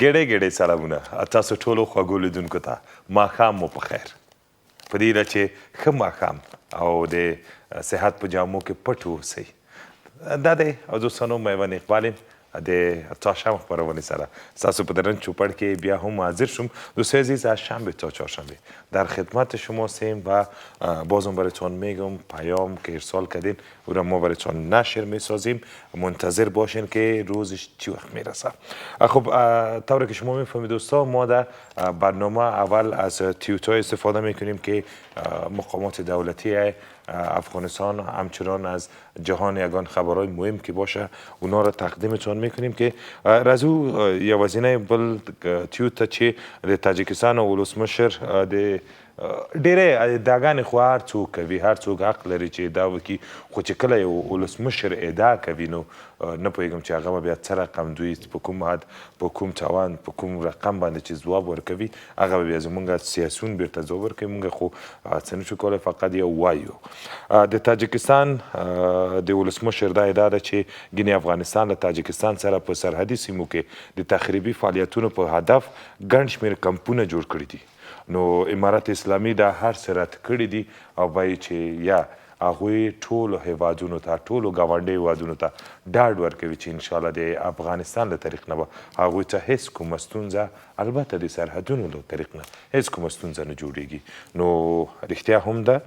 ګېډې ګېډې سلامونه تاسو ټولو خوږو لیدونکو ته ماښام مو په خیر په دې هیله چې ښه ماښام او د صحت په جامو کې پټ اوسئ دا دی او دوستانو میوند اقبال یم د چهارشنبه خپرونې سره ستاسو په درن چوپړ کې بیا هم حاضر شم دوستای عزیز از شنبه تا چهارشنبه در خدمت شما هستیم و بازم برایتان میگم پیام که ارسال کردین او را ما برایتان نشر میسازیم منتظر باشین که روزش چی وقت میرسه. خب طوری که شما میفهمید دوستا ما در برنامه اول از تیوتای استفاده میکنیم که مقامات دولتی افغانستان همچنان از جهان یگان خبرهای مهم که باشه اونا را تقدیمتون میکنیم که رازو یا وزینه بل تیوتا چې د تاجکستان او ولسمشر د ډیره ادعاګانې خو هر څوک کوي هر څوک حق لري چې ادعا وکړي خو چې کله یو ولسمشر ادعا کوي نو نه پوهېږم چې هغه به بیا څه رقم دوی په کوم حد په کوم توان په کوم رقم باندې چې ځواب ورکوي هغه به بیا زموږ سیاسیون بیرته ځواب ورکوي موږ خو څه نشو کولی فقط یو وایو د تاجکستان د ولسمشر دا ادعا ده چې ګینې افغانستان له تاجکستان سره په سرحدي سیمو کې د تخریبي فعالیتونو په هدف ګڼ شمېر کمپونه جوړ کړي دي نو امارت اسلامي دا هر څه رد کړي دي او وایي چې یا هغوی ټولو هیوادونو ته ټولو ګاونډي هیوادونو ته ډاډ ورکوي چې انشاءالله د افغانستان له طریق نه به هغوی ته هیڅ کومه ستونزه البته د سرحدونو له طریق نه هیڅ کومه ستونزه نه جوړیږي نو رښتیا هم ده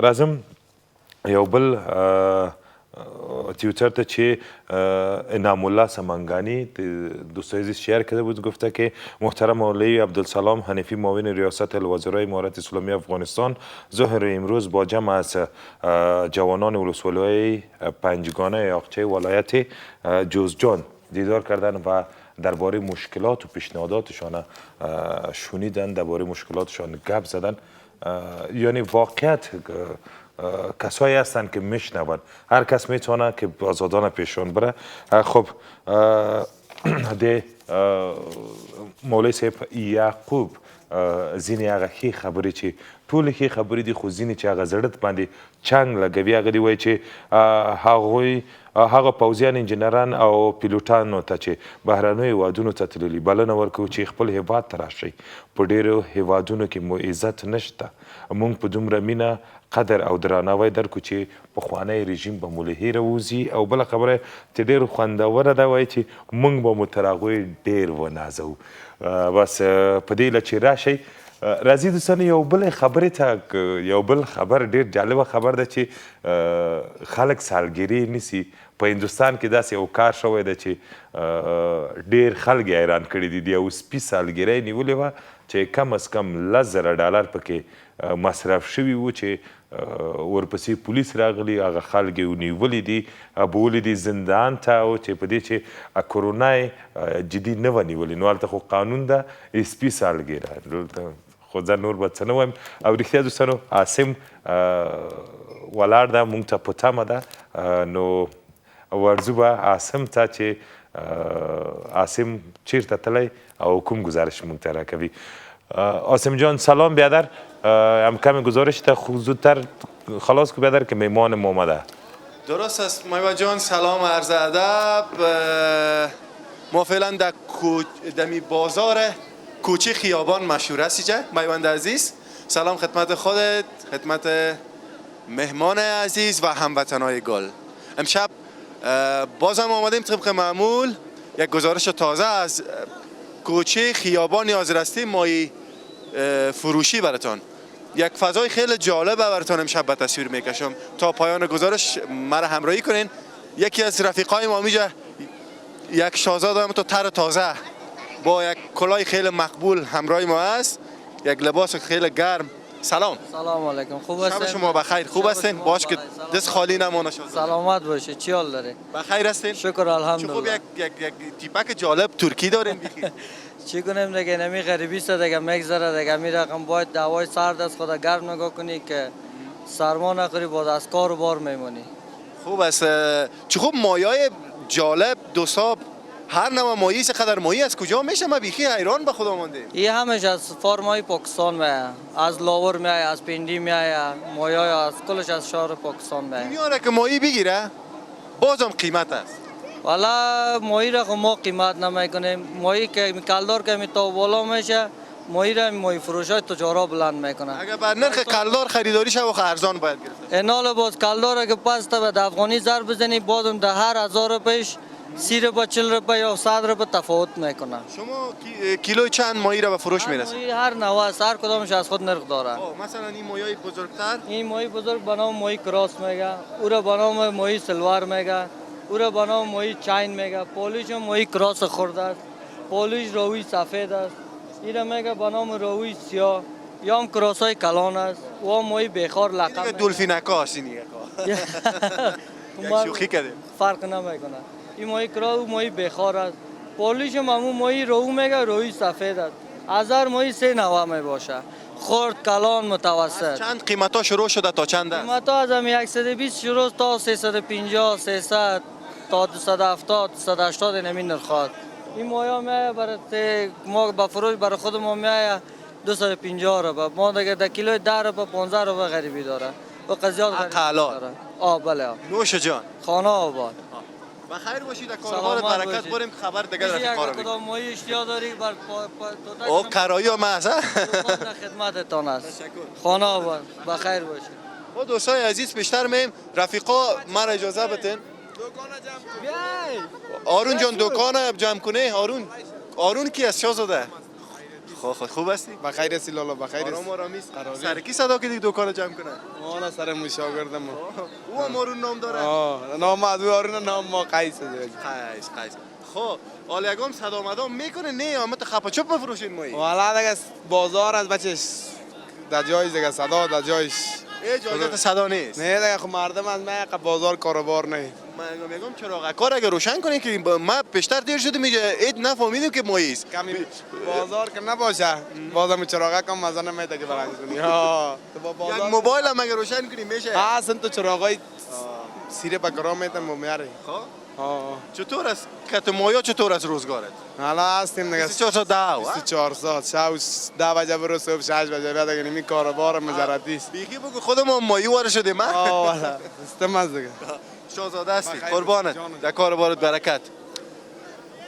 راځم یو بل توییتر که انعام الله سمنگانی دوستای عزیز شیر کرده بود گفته که محترم مولوی عبدالسلام حنیفی معاون ریاست الوزراء امارت اسلامی افغانستان ظهر امروز با جمع از جوانان ولسوالی پنجگانه یاقچه ولایت جوزجان دیدار کردند و درباره مشکلات و پیشنهاداتشان شنیدند درباره مشکلاتشان گپ زدند یعنی واقعیت کسایی هستند که میشنون هر کس میتونه که آزادانه پیشون بره خب د مولوی صاحب یعقوب ځینې هغه ښې خبرې چې ټولې ښې خبرې دي خو ځینې چې هغه زړه باندې چنګ لګوي هغه دي وایي چې هغوی هغه پوځیان انجینران او پیلوټانو ته چې بهرنیو هیوادونو ته تللي بلنه ورکوي چې خپل هیواد ته راشئ په ډېرو هیوادونو کې مو عزت نشته موږ په دومره مینه قدر او درناوی درکو چې پخوانی رژیم به مو له هیره وځي او بله خبره چې ډېر خوندوره ده وایي چې موږ به مو تر هغوی ډېر ونازوو بس په دې هیله چې راشئ راځي دوستانو یو بل خبرې ته یو بل خبر ډېر جالبه خبر ده چې خلک سالګرې نیسي په هندوستان کې داسې یو کار شوی ده چې ډېر خلک یې حیران کړي دي د یو سپي سالګرۍ نیولې وه چې کم از کم 10,000 ډالر پکې مصرف شوي وو چې ورپسې پولیس راغلي هغه خلک یې نیولي دي بولي دي زندان ته او چې په دې چې کرونا یې جدي نه وه نیولې نو هلته خو قانون ده سپي سالګره خو زه نور به څه نه وایم او رښتیا دوستانو عاصم ولاړ ده موږ ته په تمه ده نو ورځو به عاصم ته چې عاصم چیرته تللی او کوم گزارش موږ ته راکوي عاصم جان سلام بیادر هم کمی گزارش تا زودتر خلاص که بیادر که میمان ما آمده درست است میوان جان سلام عرض ادب ما فعلا در دمی بازار کوچه خیابان مشهور هستی جا میوان عزیز سلام خدمت خودت خدمت مهمان عزیز و هموطنای گل امشب بازم آمدیم طبق معمول یک گزارش تازه از کوچه خیابان یازرستی مایی فروشی براتان یک فضای خیلی جالب براتان امشب به تصویر میکشم تا پایان گزارش مرا همراهی کنین یکی از رفیقای ما میجه یک شاهزاده هم تو تر تازه با یک کلاه خیلی مقبول همراه ما است یک لباس خیلی گرم سلام سلام علیکم خوب هستین شب شما بخیر خوب هستین باش که دست خالی نمونه شد سلامت باشه چی حال داری بخیر هستین شکر الحمدلله خوب یک تیپک جالب ترکی دارین چی کنیم دیگه نمی غریبی است دیگه میگذره دیگه می رقم باید دوای سرد است خدا گرم نگاه کنی که سرما نخوری بعد از کار و بار میمونی خوب است چه خوب مایای جالب دو صاحب هر نوع ماهی چقدر ماهی از کجا میشه من بیخی حیران به خدا مانده این همش از فارمای پاکستان میاد از لاور میاد از پنڈی میاد ماهی از کلش از شهر پاکستان میاد میاره که ماهی بگیره بازم قیمت است والا ماهی را خب ما قیمت نمیکنیم. ماهی که کلدار که می تا بالا میشه، ماهی را ماهی فروش های تجارا بلند میکنن. اگر بر نرخ کلدار خریداری شه و ارزان باید گرفت. اینال باز کلدار که پس به افغانی ضرب بزنی بازم در هر 1000 روپیش 30 روپه 40 روپه یا 100 روپه تفاوت میکنه. شما کیلو چند ماهی را به فروش میرسید؟ ماهی هر نوع است، هر کدامش از خود نرخ داره. مثلا این ماهی بزرگتر این ماهی بزرگ به نام ماهی کراس میگه، او را به نام ماهی سلوار میگه، او را به نام ماهی چین میگه. پولیش هم ماهی کراس خورده است، پولیش روی سفید است، این را میگه به نام روی سیاه، یا هم کراس های کلان است و هم ماهی بخار لقب دیگه دلفینکا هستین یک شوخی کردیم. فرق نمیکنه. این ماهی کراس و ماهی بخار است. پولیش هم همون ماهی رو میگه روی سفید است. 1000 ماهی 390 می باشه. خرد کلان متوسط. چند قیمتا شروع شده تا چند است؟ قیمت ها از هم 120 شروع تا 350 300 تا 270 280 نمی نرخات. این ماهی ها میایه برای ما به فروش برای خود ما میایه 250 روپه. ما دیگه در کیلو 10 روپه 15 روپه غریبی داره و قضیات غریبی اقلا. داره. بله. نوش جان. خانه آباد. بخیر باشید، در کاربار برکت بریم خبر دیگه در کار کدام ماهی اشتیا داری بر او کرایی و محض در خدمتتان است. خانه آباد بخیر باشید. ما دوستای عزیز پیشتر میم رفیقا مرا اجازه بتین. آرون جان دکان جمع کنه. آرون کی از شاهزاده؟ خوب هستی؟ بخیر هستی لالا، بخیر هستی. آرام آرامی سر کی صدا که دیگه دکان جمع کنه؟ مالا سر مشاگردم. او هم آرون نام داره؟ نام از آرون نام ما قیس است. قیس. خب حالا یکم صدا مدام میکنه نه آمد خپا چپ بفروشین مایی؟ والا دیگه بازار از بچش در جایش دیگه صدا در جایش. اجازه صدا نیست. نه دیگه خب مردم از من بازار کاروبار نه. من میگم چراغ کار اگه روشن کنین که ما بیشتر دیر شده میگه اید نفهمیدیم که ماییست. کمی بازار که نباشه بازم چراغ کم مزه نمیده که برنج کنی. ها تو با یک بازار موبایل هم اگه روشن کنیم میشه. اصلا تو چراغای سیره بکرام میتن میاره. چطور است کت مایا چطور است روزگارت؟ حالا هستیم دیگه 2410 24 ساعت شب 10 بجه برو صبح 6 بجه بعد دیگه نمی کاروبار مزارتی است. بیخی بگو خودمون مایی وارد شدیم ها. والا استماز دیگه شاهزاده هستی قربانت در کاربارت برکت.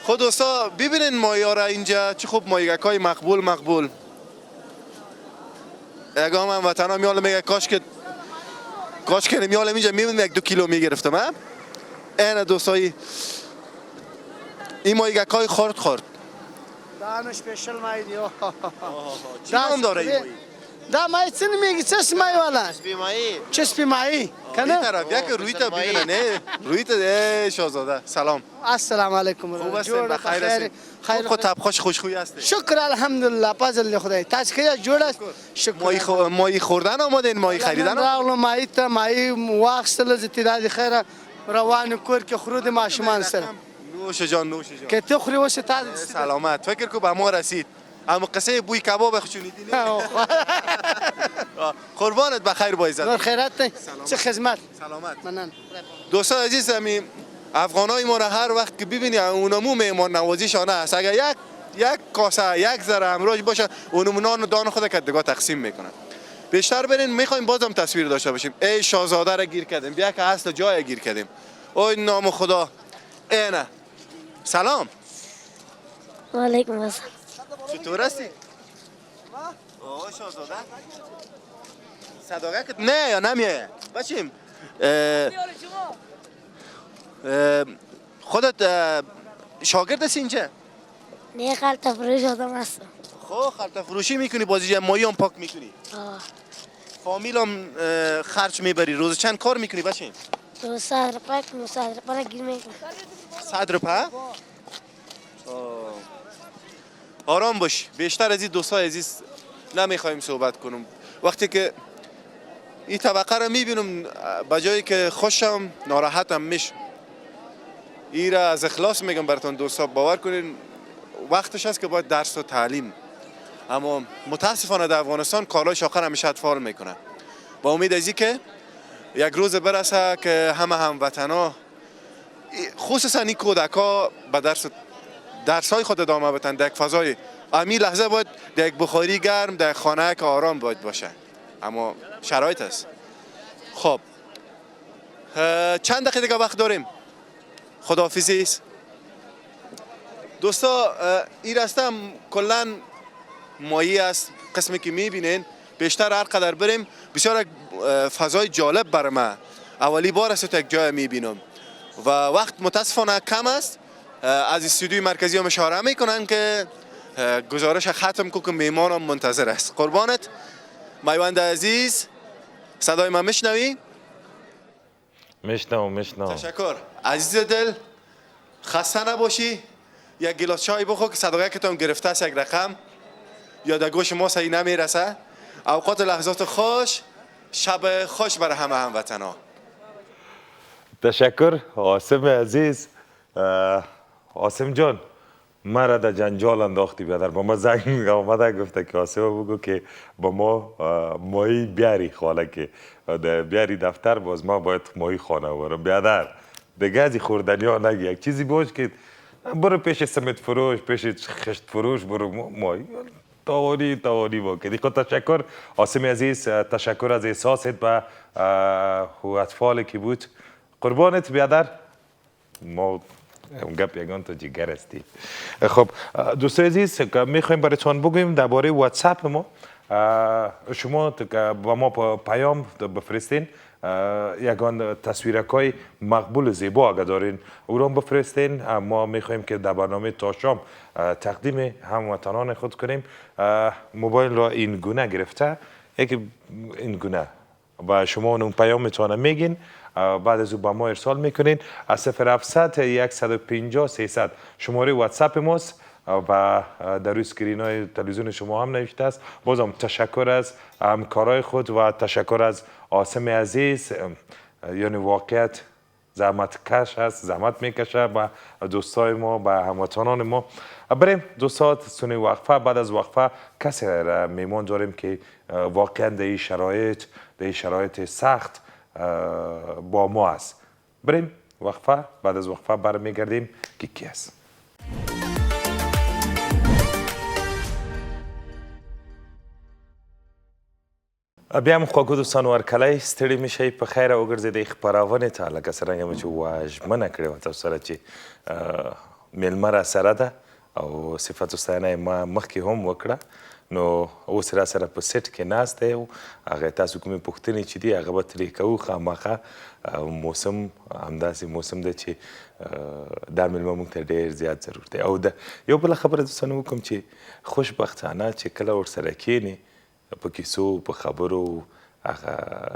خود دوستا ببینین مایا را اینجا چه خوب مایگکای مقبول. اگه من وطنا میال میگه کاش که میال اینجا میمون 1-2 کیلو میگرفتم ها. این دوستایی این مایگکای خورد دانش سپیشل مای دیو چی نام داره این مایی؟ دا مای چی میگی چه مای والا چسپی مایی کنه این طرف یک رویتا ببینه نه رویتا شاهزاده سلام السلام علیکم خوب هستین بخیر هستین خیر خود خوش خوشخوی هستین شکر الحمدلله فضل خدای تاس که جوړ است شکر مایی خوردن آمدین مایی خریدن راغلو مای ته مای واخصل زتیداد خیره روان کور که خرود ماشومان سره نوش جان که تو خوري وسه تا سلامت فکر کو به ما رسید اما قصه بوی کباب خشونیدی نه قربانت بخیر با عزت خیرات چه خدمت سلامت منن دوستان عزیز همین افغانای ما را هر وقت که ببینی اونمو مهمان نوازیشانه است اگر یک کاسه یک ذره امراج باشه اونمو نان و دان خود کدگاه تقسیم میکنن بیشتر برین میخوایم بازم تصویر داشته باشیم ای شاهزاده را گیر کردیم بیا که اصل جای گیر کردیم اوی نام خدا اینه سلام و علیکم السلام چطور هستی؟ آه شاهزاده صداقت نه یا نمیه بچیم خودت شاگرد هستی اینجا؟ نه خالت فروش آدم هستم خب خالت فروشی میکنی بازی مایی هم پاک میکنی فامیل هم خرچ میبری روز چند کار میکنی بچیم؟ 200 روپه گیر میکنم 100 روپه؟ آرام باش بیشتر از این دوستای عزیز نمیخوایم صحبت کنم وقتی که این طبقه رو میبینم بجایی که خوشم ناراحتم میشم این را از اخلاص میگم براتون دوستا باور کنین وقتش هست که باید درس و تعلیم اما متاسفانه در افغانستان کالای شاخر همیشه اطفال میکنه با امید از که یک روز برسه که همه هموطنا خصوصا این کودکا به درس‌های خود ادامه بدن در یک فضای امی لحظه باید در یک بخاری گرم در خانه که آرام باید باشه اما شرایط است خب چند دقیقه دیگه وقت داریم خداحافظی است. دوستا این راسته کلا مایی است، قسمی که میبینین بیشتر هر قدر بریم بسیار فضای جالب برای من. اولی بار است یک جای میبینم و وقت متاسفانه کم است. از استودیوی مرکزی هم اشاره میکنن که گزارش ختم کو که میمانم منتظر است. قربانت میوند عزیز، صدای من میشنوی؟ میشنوم. تشکر. عزیز دل، خسته نباشی. یک گلاس چای بخور که صدقه که تو گرفته است یک رقم یا در گوش ما صحیح نمیرسه. اوقات لحظات خوش، شب خوش برای همه هموطنا. تشکر عاصم عزیز. عاصم جان، مرا در جنجال انداختی بیادر. با ما زنگ آمده گفته که عاصم بگو که با ما ماهی بیاری خانه، که بیاری دفتر، باز ما باید ماهی خانه برم. بیادر دیگه از خوردنی ها نگی، یک چیزی باش که برو پیش سمت فروش، پیش خشت فروش، برو ماهی تاوانی با که دیگه. تشکر عاصم عزیز، تشکر از احساست به اطفالی که بود. قربانت بیادر. ما اون گپ یگان تو جگر هستی. خب دوستان عزیز، میخوایم براتون بگویم درباره واتساپ ما. شما با ما پیام بفرستین، یگان تصویرکای مقبول زیبا اگر دارین او را بفرستین. ما میخوایم که در برنامه تا شام تقدیم هموطنان خود کنیم. موبایل را این گونه گرفته، یکی این گونه و شما اون پیامتون میگین، بعد از او با ما ارسال میکنین. از 0700 150 300 شماره واتساپ ماست و در روی اسکرین های تلویزیون شما هم نوشته است. بازم تشکر از همکارای خود و تشکر از عاصم عزیز، یعنی واقعیت زحمت کش هست، زحمت میکشه و دوستای ما و هموطنان ما. بریم دوستان سونی وقفه. بعد از وقفه کسی را میمون داریم که واقعا در این شرایط سخت با ما است. بریم وقفه. بعد از وقفه برمیگردیم که کی است. بیا هم خواهگو دوستان ورکلی ستړي میشئ په خیره وګرځېدئ خپرونې ته لکه څرنګه مې چې واژمنه کړې وه تاسو سره چې میلمه راسره ده او صفت ستاینه یې ما مخکې هم وکړه. نو اوس راسره په سیټ کې ناست دی او هغه تاسو کومې پوښتنې چې دي هغه به ترې کوو. خامخا موسم همداسې موسم دی چې دا میلمه موږ ته ډېر زیات ضرور دی. او د یو بله خبره دوستانو وکړم چې خوشبختانه چې کله ورسره کښېنې په کیسو په خبرو هغه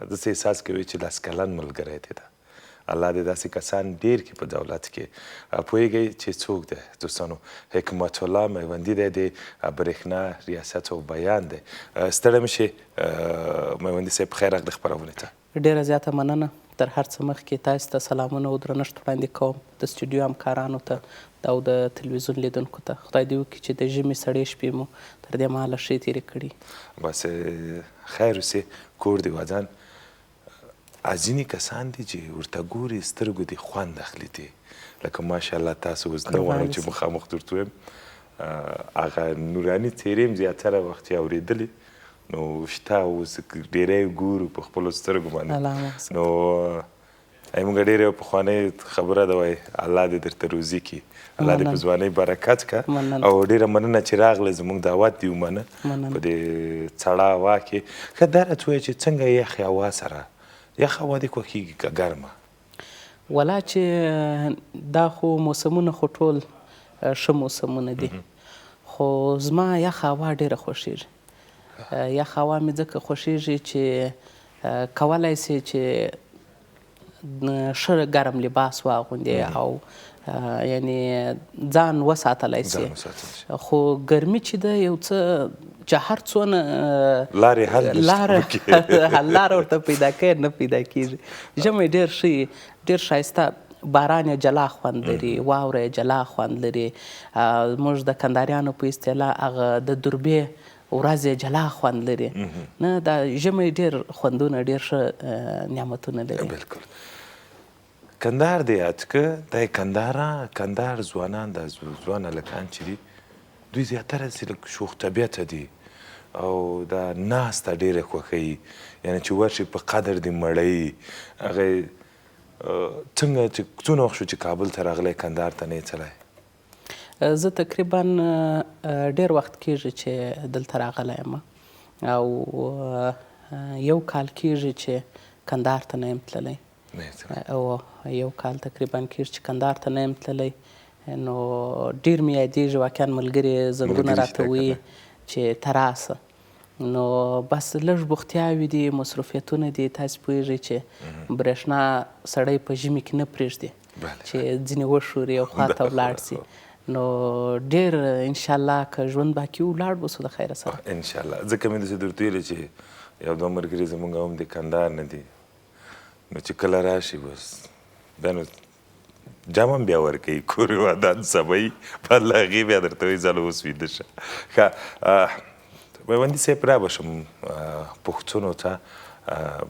داسې احساس کوي چې لاس کلن ملګری دی. ده الله دې داسې کسان ډېر کړي په دولت کې. پوهېږئ چې څوک دی دوستانو؟ حکمت الله میوندي دی د برېښنا ریاست او بیان دی. ستړی مه شئ میوندي صاحب، خیر راغلی خپرونې ته. ډېره زیاته مننه. تر هر څه مخکې تاسو ته سلامونه او درنښت وړاندې کوم، د سټوډیو همکارانو ته او د تلویزیون لیدونکو ته. خدای دې وکړي چې د ژمي سړې شپې مو تر دې مهاله ښې تېرې کړي. بس خیر اوسې، کور دې ودان. ځینې کسان دي چې ورته ګوري سترګو دې خوند اخلي دي، لکه ماشاءالله تاسو اوس نه غواړم چې مخامخ درته ویم. هغه نوراني څېرې هم زیاتره وخت یې اورېدلې، نو شته اوس ډېری ګورو په خپلو سترګو باندې. نو موږ ډېره پخوانۍ خبره ده وایي الله دې درته روزي کړي، الله دې په ځوانۍ برکت کړه. او ډېره مننه چې راغلې، زموږ دعوت دې ومنه په دې سړه هوا کې. ښه دا راته ووایه چې څنګه یخې هوا سره یخ هوا دې خوښېږي که ګرمه؟ ولا چې دا خو موسمونه خو ټول ښه موسمونه دي، خو زما یخ هوا ډېره خوښېږي. یخ هوا مې ځکه خوښېږي چې کولی سې چې ښه ګرم لباس واغوندې او یعنې ځان وساتلی سې. خو ګرمي چې ده یو څه چې هر څونه لاره ورته پیدا کوي نه پیدا کېږي. ژمی ډېر ښه ډېر ښایسته، باران یې جلا خوند لري، واوره یې جلا خوند لري. موږ د کنداریانو په اصطلاح هغه د دربې ورځ یې جلا خوند لري. نه دا ژمی ډېر خوندونه ډېر ښه نعمتونه لري. بلکل. کندهار دی یاد که دا کندهار ځوانان د ځوان هلکان چې دي دوی زیاتره چې لږ شوخ طبیعته دي او دا ناسته ډېره خوښوي، یعنې چې ورشي په قدر دې مړوي. هغه څنګه چې څونه وخت شو چې کابل ته راغلی کندهار ته نه یې تللی؟ زه تقریبا ډېر وخت کېږي چې دلته راغلی یم او 1 کال کېږي چې کندهار ته نه یم تللی او 1 کال تقریبا کېږي چې کندهار ته نه یم تللی نو ډېر مې یادېږي واقعا ملګري زنګونه راته وایي چې ته راسه نو بس لږ بوختیاوې دي مصروفیتونه دي تاسې پوهېږئ چې برېښنا سړی په ژمي کې نه پرېږدي چې ځینې وښوري او خواته ولاړ سي نو ډېر انشاءالله که ژوند باقي ولاړ به سو د خیره سره انشاءالله ځکه مې داسې درته ویلې چې یو دوه ملګري زموږ هم د کندهار نه دي نو چې کله راشي بس بیا نو جام هم بیا ورکوي کور ودان سبی په هغې بیا درته وایي ځاله اوس ویده شه ښه میوندي صاحب رابشم پوښتنو ته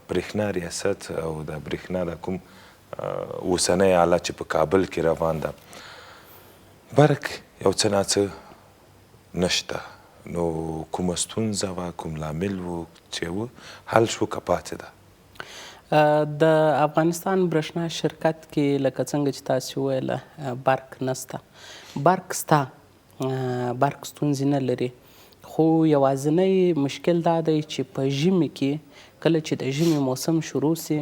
برېښنا ریاست او د برېښنا د کوم اوسنی حالت چې په کابل کې روان ده برق یو څه ناڅه نشته نو کومه ستونزه وه کوم لامل و چې و حل شو که پاتې ده د افغانستان برېښنا شرکت کې لکه څنګه چې تاسې وویله برق نسته برق سته برق ستونزې نه لري خو یوازینی مشکل دا دی چې په ژمي کې کله چې د ژمي موسم شروع سي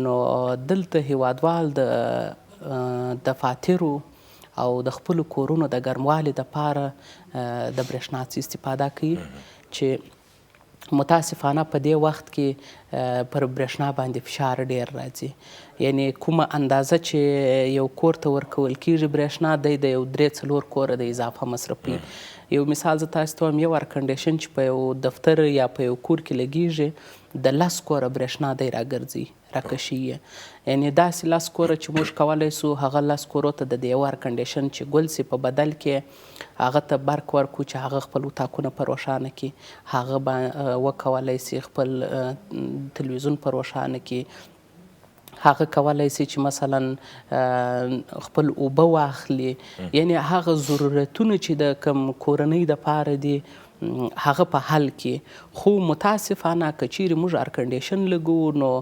نو دلته هیوادوال د دفاترو او د خپلو کورونو د ګرموالي دپاره د برېښنا څخه استفاده کوي چې متاسفانه په دې وخت کې پر برېښنا باندې فشار ډېر راځي یعنی کومه اندازه چې یو کور ته ورکول کېږي برېښنا دی د یو 3-4 کوره د اضافه مصرفوي یو مثال زه تاسو ته وایم یو ایرکنډیشن چې په یو دفتر یا په یو کور کې لګېږي د 10 کوره برېښنا دی راګرځي راکشي یې یعنې داسې 10 کوره چې موږ کولی سو هغه 10 کورو ته د یو ایرکنډیشن چې ګل سي په بدل کې هغه ته برق ورکړو چې هغه خپل اتاقونه په روښانه کړي هغه وکولی سي خپل تلویزیون په روښانه کړي هغه کولی سي چې مثلا خپل اوبه واخلي یعنی هغه ضرورتونه چې د کم کورنۍ دپاره دي هغه په حل کې خو متاسفانه که چیرې موږ ایرکنډیشن لګو نو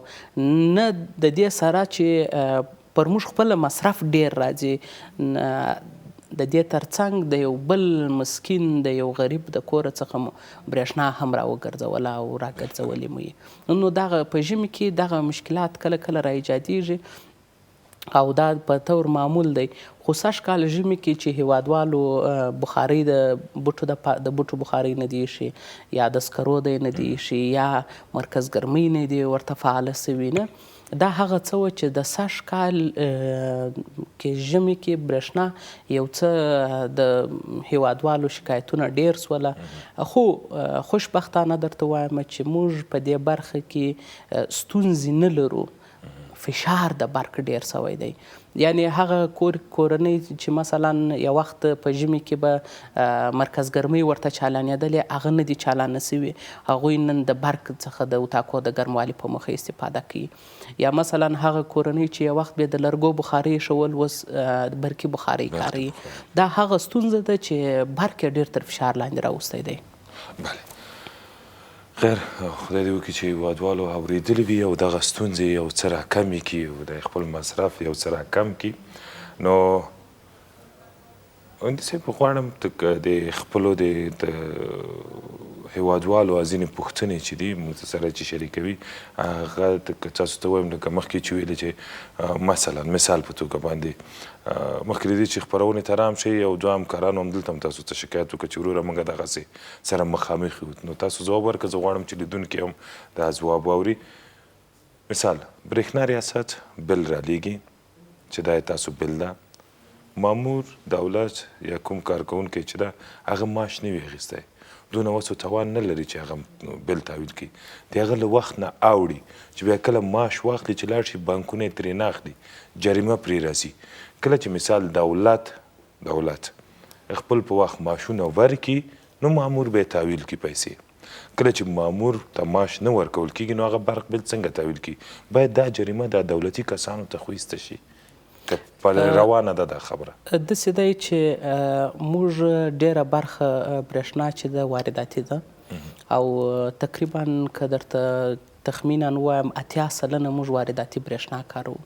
نه د دې سره چې پر موږ خپله مصرف ډېر راځي د دې ترڅنګ د یو بل مسکین د یو غریب د کوره څخه برېښنا هم راوګرځوله او راګرځولې مو نو دغه په ژمي کې دغه مشکلات کله کله راایجادېږي او دا په طور معمول دی خو سږ کال ژمي کې چې هیوادوالو بخارۍ د بوټو بخارۍ نه دی ایښې یا د سکرو دی نه دی ایښې یا مرکز ګرمۍ نه دی ورته فعاله سوي نه دا هغه څه وه چې د سږ کال کې ژمي کې برېښنا یو څه د هیوادوالو شکایتونه ډېر سوله خو خوشبختانه درته وایم چې موږ په دې برخه کې ستونزې نه لرو فشار د برق ډېر سوی دی یعنی هغه کورنۍ چې مثلا یو وخت په ژمي کې به مرکز ګرمۍ ورته چالانېدلې هغه نه دي چالانه سوي هغوی نن د برق څخه د اتاقو د ګرموالي په موخه استفاده کوي یا مثلا هغه کورنۍ چې یو وخت به د لرګو بخارۍ ایښول اوس برقي بخارۍ کاروي دا هغه ستونزه ده چې برق یې ډېر تر فشار لاندې راوستی دی بله خیر خدای دې وکړي چې هیوادوالو اورېدلي وي او دغه ستونزې یو څه راکمې کړي او د خپل مصرف یو څه راکم کړي نو هندي صاحب غواړم د خپلو د هیوادوالو ځینې پوښتنې چې دي موږ سره چې شریکوي هغه تاسو ته وایم لکه مخکې چې ویلې چې مثلا مثال په توګه باندې مخکې د دې چې خپرونې ته رام شي یو دوه همکارانو هم دلته هم تاسو ته شکایت وکړه چې وروره موږ دغسې سره مخامخ یو نو تاسو ځواب ورکړه زه غواړم چې لیدونکي هم دا ځواب واوري مثال برېښنا ریاست بل رالیږي چې دا یې تاسو بل ده مامور دولت یا کوم کارکوونکی چې ده هغه معاش نه وي اخیستی دونه وس و توان نه لري چې هغه بل تحویل کړي د هغه له وخت نه اوړي چې بیا کله معاش واخلي چې لاړ شي بانکونه یې ترې نه اخلي جریمه پرې راځي کله چې مثال دولت خپل په وخت معاشونه ورکړي نو مامور به یې تحویل کړي پیسې کله چې مامور ته معاش نه ورکول کېږي نو هغه برق بل څنګه تحویل کړي باید دا جریمه د دولتي کسانو ته خو ایسته شي روانه ده دا خبره داسې دی چې موږ ډېره برخه برېښنا چې ده وارداتي ده او تقریبا که درته تخمینا ووایم 80 سلنه موږ وارداتي برېښنا کاروو.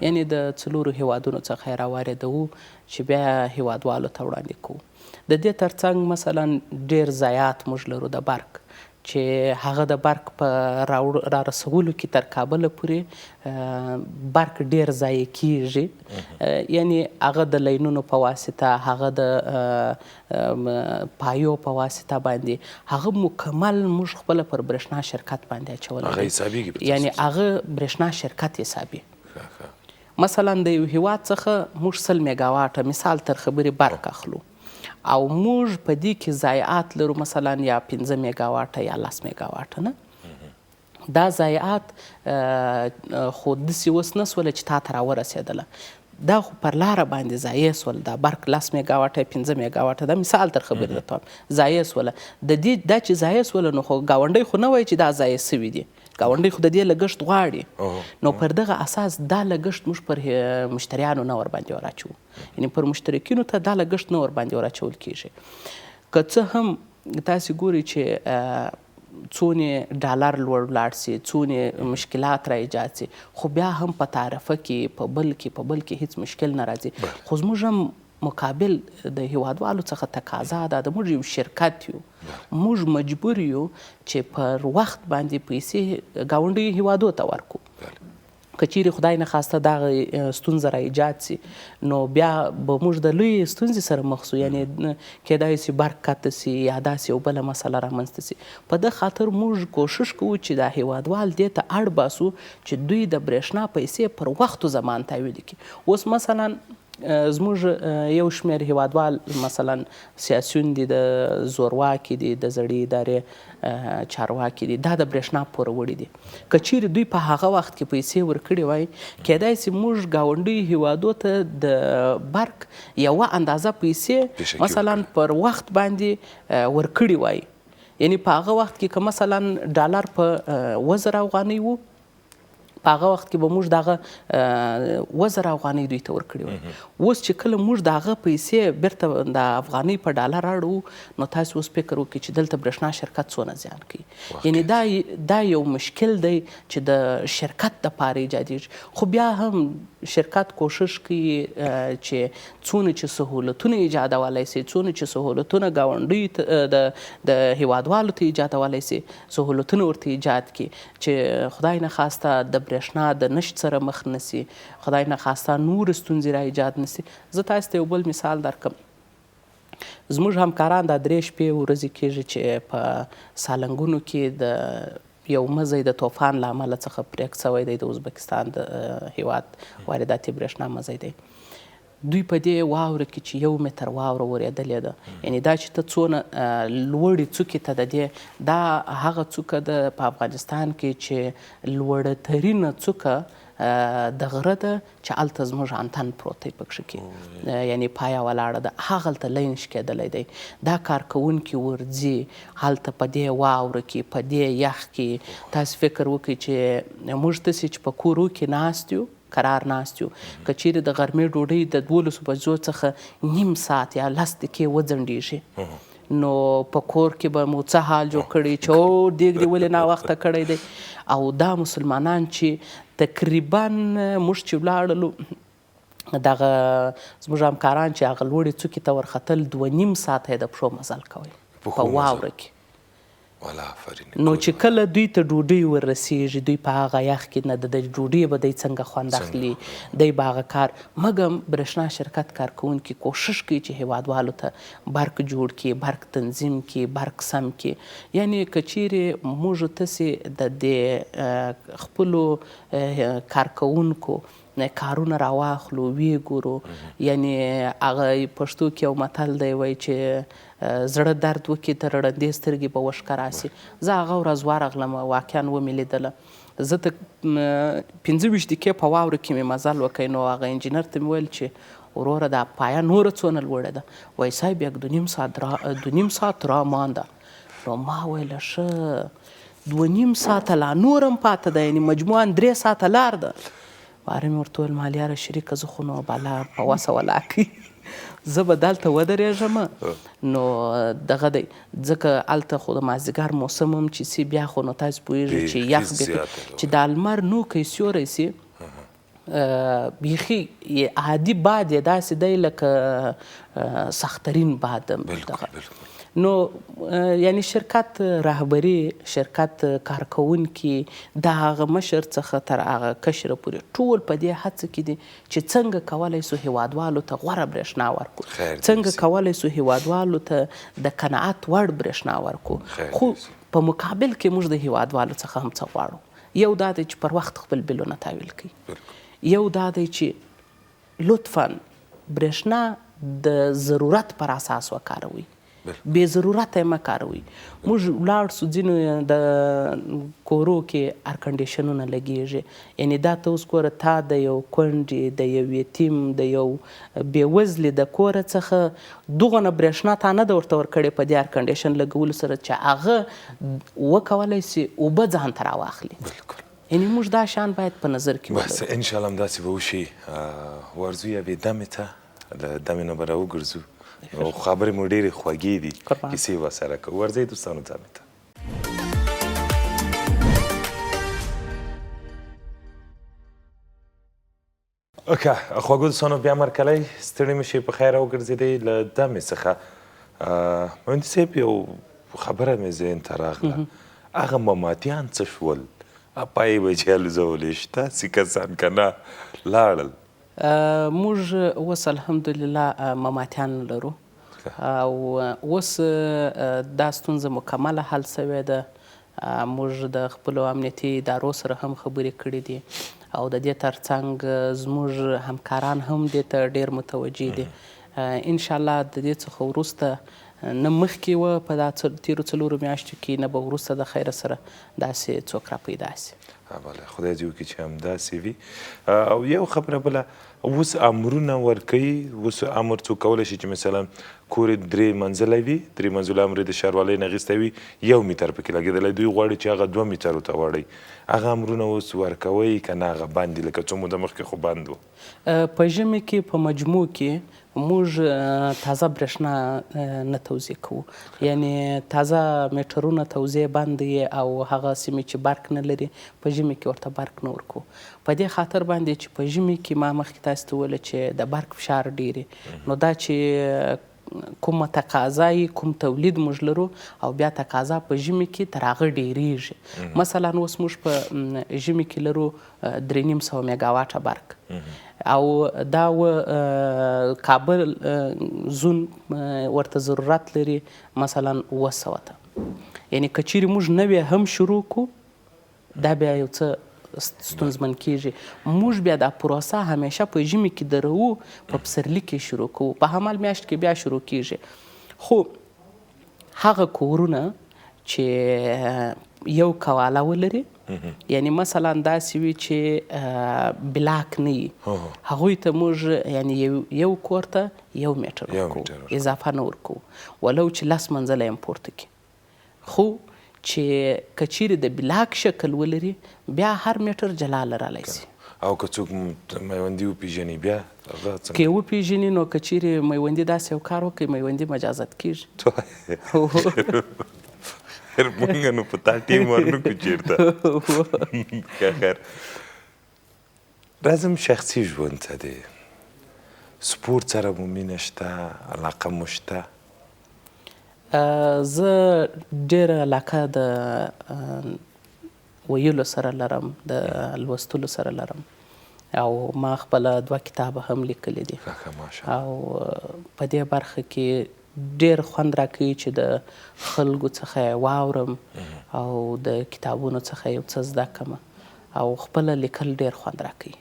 یعنې د 4 هیوادونو څخه یې راواردوو چې بیا هیوادوالو ته وړاندې کوو. د دې ترڅنګ مثلا ډېر ضایعات موږ لرو د برق، چې هغه د برق په رارسولو کې تر کابله پورې برق ډېر ضایع کیږي. یعنې هغه د لینونو په واسطه، هغه د پایو په واسطه باندې هغه مکمل موږ خپله پر برېښنا شرکت باندې اچولی. هغه حسابیږي؟ یعنې هغه برېښنا شرکت حسابي. مثلا د یو هیواد څخه موږ 100 میګاواټه مثال تر خبرې برق اخلو، او موږ په دې کې ضایعات لرو مثلا یا 15 میګاواټه یا 10 میګاواټه نه. دا ضایعات خو داسې اوس نه سوله چې تا ته راورسېدله، دا خو پر لاره باندې ضایع سول. دا برق 10 میګاواټه 15 میګاواټه دا مثال تر خبرې درته وایم ضایع سوله. د دې دا چې ضایع سوله نو خو ګاونډی خو نه وایي چې دا ضایع سوي دي، ګاونډی خو د دې لګښت غواړي. نو پر دغه اساس دا لګښت موږ پر مشتریانو نه ورباندې وراچوو، یعنې پر مشترکینو ته دا لګښت نه ورباندې وراچول کیږي. که څه هم تاسې ګورئ چې څونې ډالر لوړ ولاړ سي، څونې مشکلات را ایجاد سي، خو بیا هم په تعرفه کې په بل کې هیڅ مشکل نه راځي. خو زموږ هم مقابل د هیوادوالو څخه تقاضا ده، د موږ یو شرکت یو، موږ مجبور یو چې پر وخت باندې پیسې ګاونډي هیوادو ته ورکو. که چیرې خدای نخواسته دغه ستونزه را ایجاد سي نو بیا به موږ د لویې ستونزې سره مخ سو. یعنې کیدای سي برق قطع سي یا داسې یو بله مسله رامنځته سي. په دې خاطر موږ کوشش کوو چې دا هیوادوال دې ته اړ باسو چې دوی د برېښنا پیسې پر وخت و زمان تحویل کړي. اوس مثلا زموږ یو شمېر هیوادوال مثلا سیاسیون دي، د زورواکي دي، د زړې ادارې چارواکي دي، دا د برېښنا پوروړي دي. که چیرې دوی په هغه وخت کې پیسې ورکړې وای، کیدای سي موږ ګاونډي هیوادو ته د برق یوه اندازه پیسې مثلا پر وخت باندې ورکړي وای. یعنې په هغه وخت کې که مثلا ډالر په 1000 افغانۍ و، په هغه وخت کې به موږ دغه 1000 افغانۍ دوی ته ورکړي وای. اوس چې کله موږ د هغه پیسې بیرته د افغانۍ په ډالر اړوو نو تاسې اوس فکر وکړئ چې دلته برېښنا شرکت څونه زیان کوي. یعنې دا یو مشکل دی چې د شرکت دپاره ایجادېږي. خو بیا هم شرکت کوشش کوي چې څونه چې سهولتونه ایجادولی سي، څونه چې سهولتونه ګاونډیو د هیوادوالو ته ایجادولی سي، سهولتونه ورته ایجاد کړي چې خدای نخواسته د برېښنا د نشت سره مخ نسي، خدای نخواسته نور ستونزې را ایجاد نسي. زه تاسو ته یو بل مثال درکړم. زموږ همکاران دا 3 شپې ورځې کېږي چې په سالنګونو کې د یو مزی د طوفان له امله څخه پرېک شوی دی، د ازبکستان د هیواد وارداتي برېښنا مزی دی. دوی په دې واوره کې چې 1 متر واوره ورېدلې ده، یعنې دا چې ته څونه لوړې څوکې ته د دې، دا هغه څوکه ده په افغانستان کې چې لوړه ترینه څوکه د غره ده چې هلته زموږ انتن پروت دی پکښې کې، یعنې پایه ولاړه ده، هغلته لین شکېدلی دی. دا کارکوونکي ورځي هلته په دې واوره کې، په دې یخ کې. تاسې فکر وکړئ چې موږ داسې چې په کورو کې ناست یو، قرار ناست یو، که چیرې د غرمې ډوډۍ د 12 بجو څخه نیم ساعت یا 10 دقیقې وځنډېږي نو په کور کې به مو څه حال جوړ کړی چې دیګ دې ولې ناوخته کړی دی. او دا مسلمانان چې تقریبا موږ چې ولاړلو دغه زموږ همکاران چې هغه لوړې څوکې ته ورختل 2.5 ساعته یې د پښو مزل کوی په واوره کې. نو چې کله دوی ته ډوډۍ وررسیږي، دوی په هغه یخ کې نه د ډوډۍ به دی څنګه خوند اخلي، دی به هغه کار. مګم برېښنا شرکت کارکوونکي کوشش کوي چې هیوادوالو ته برق جوړ کړي، برق تنظیم کړي، برق سم کړي. یعنې که چیرې موږ تاسې د دې خپلو کارکوونکو کارونه راواخلو، ویې ګورو، یعنې هغه پښتو کې یو متل دی وایي چې زړه درد وکړي تر ړندې سترګې به وښکرا سي. زه هغه ورځ ورغلم، واقعا ومې لیدله. زه ته 25 دقیقې په واوره کې مې مزل وکړی. نو هغه انجینر ته مې ویل چې وروره دا پایه نوره څونه لوړه ده؟ وایي صاحب یک 2.5 ساعت را مانده. نو ما ویله ښه 2.5 ساعته لا نور هم پاته ده، یعنې مجموعاً 3 ساعته لار ده. واره مې ورته وویل مالیاره شریکه زه خو نو بالا په وسه ولاړ زه به دلته ودرېږم نو دغه دی ځکه هلته خو د مازدیګر موسم هم چې سي بیا خو نو تاسو پوهېږئ چې یخ چې د لمر نوکی سیوری سي بیخي عادي باد یې داسې دی لکه سخترین باد نو یعنی شرکت رهبري شرکت کارکوونکي د هغه مشر څخه تر هغه کشره پورې ټول په دې هڅه کې دي چې څنګه کولی سو هیوادوالو ته غوره برېښنا ورکړو څنګه کولی سو هیوادوالو ته د قناعت وړ برېښنا ورکړو خو په مقابل کې موږ د هیوادوالو څخه هم څه غواړو یو دا دی چې پر وخت خپل بلونه تحویل کړي یو دا دی چې لطفا برېښنا د ضرورت پر اساس وکاروئ بې ضرورته یې مه کاروئ موږ ولاړ سو ځینو د کورو کې ایرکنډیشنونه لګیږي یعنې دا ته اوس ګوره تا د یو کونډې د یو یتیم د یو بېوزلي د کوره څخه دغونه برېښنا تا نه ده ورته ورکړې په دې ایرکنډیشن لګولو سره چې هغه وکولی سي اوبه ځان ته راواخلي یعنې موږ دا شیان باید په نظر کې ولرو بس انشاءالله همداسې به وشي ورځو یوې دمې ته له دمې نه به راوګرځو نو خبرې مو ډېرې خوږې دي کیسې به سره کوو ورځئ دوستانو دمې ته اوکه خواږو دوستانو بیا مرکلی ستړي مه شئ په خیر راوګرځېدئ له دمې څخه مهندي صاحب یو خبره مې ذهن ته راغله هغه مماتیان څه شول پای به چې الوزولی شته داسې کسان که نه لاړل موږ اوس الحمدلله مماتیان لرو او اوس دا ستونزه مکمله حل سوې ده موږ د خپلو امنیتي ادارو سره هم خبرې کړې دي او د دې ترڅنګ زموږ همکاران هم دې ته ډېر متوجه دي انشاءالله د دې څخه وروسته نه مخکې وه په دا تېرو څلورو میاشتو کې نه به وروسته د خیره سره داسې څوک را پیدا سي بله خدای دې وکړي چې همداسې وي او یو خبره بله اوس امرونه ورکوي اوس امر څوک کولی شي چې مثلا کور یې 3 منزلی وي 3 منزله امر یې د ښاروالۍ نه اخیستی وي 1 میټر پکې لګېدلی دوی غواړي چې هغه 2 میټرو ته واړوي هغه امرونه اوس ورکوئ که نه هغه بند دي لکه څو موده مخکې خو بند و په ژمي کې په مجموع کې موږ تازه برېښنا نه توزیع کوو یعنې تازه میټرونه توزیع بند او هغه سیمې چې برق نه لري په ژمي کې ورته برق نه ورکوو په دې خاطر باندې چې په ژمي کې ما مخکې تاسو ته وویله چې د برق فشار ډېر نو دا چې کومه تقاضا کوم تولید موږ لرو او بیا تقاضا په ژمي کې تر هغه ډېرېږي مثلا اوس موږ په ژمي کې لرو 3,500 میګاواټه برق او دا کابل زون ورته ضرورت لري مثلا 200 ته یعنې که چیرې موږ نوې هم شروع کړو دا بیا یو څه ستونزمن کیږي موږ بیا دا پروسه همیشه په ژمي کې درو په پسرلي کې شروع کوو په حمل میاشت کې بیا شروع کیږي خو هغه کورونه چې یو کواله ولري یعنی مثلا داسې وي چې بلاک نه وي هغوی ته موږ یعنی یو کور ته 1 میټر ورکوو اضافه نه ورکوو ولو چې 10 منزله یې پورته کړي خو چې که چیرې د بلاک شکل ولري بیا هر میټر جلا لرلی سي او که څوک میوندي وپېژني بیا هغه څنګه که یې وپېژني نو که چیرې میوندي داسې یو کار وکړي میوندي مجازات کېږي مونږ نو په تا ټیم ورنکړو چېرته که خیر راځم شخصي ژوند ته دی سپورت سره مو مینه شته علاقه مو شته زه ډېره علاقه د ویلو سره لرم د لوستلو سره لرم او ما خپله 2 کتابه هم لیکلي دي او په دې برخه کې ډېر خوند راکوي چې د خلکو څخه یې واورم او د کتابونو څخه یو څه زده کړم او خپله لیکل ډېر خوند راکوي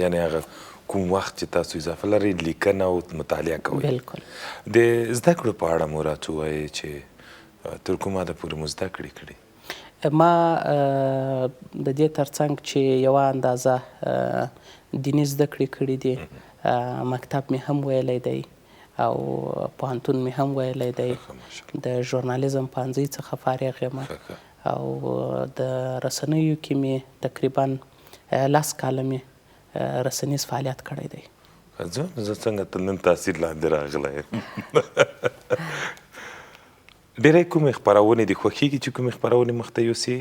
یعنې هغه کوم وخت چې تاسو اضافه لرئ لیکنه او مطالعه کوئ بلکل د زده کړو په اړه مو راته ووایئ چې تر کومه حده پورې مو زده کړې کړي ما د دې ترڅنګ چې یوه اندازه دیني زده کړې کړي دي مکتب مې هم ویلی دی او پوهنتون مې هم ویلی دی د ژورنالیزم پوهنځۍ څخه فارغ یم او د رسنیو کې مې تقریبا 10 کاله مې رسنیز فعالیت کړی دی زه څنګه ته نن تاثیر لاندې راغلی یم ډېری کومې خپرونې دي خوښېږي چې کومې خپرونې مخته یوسي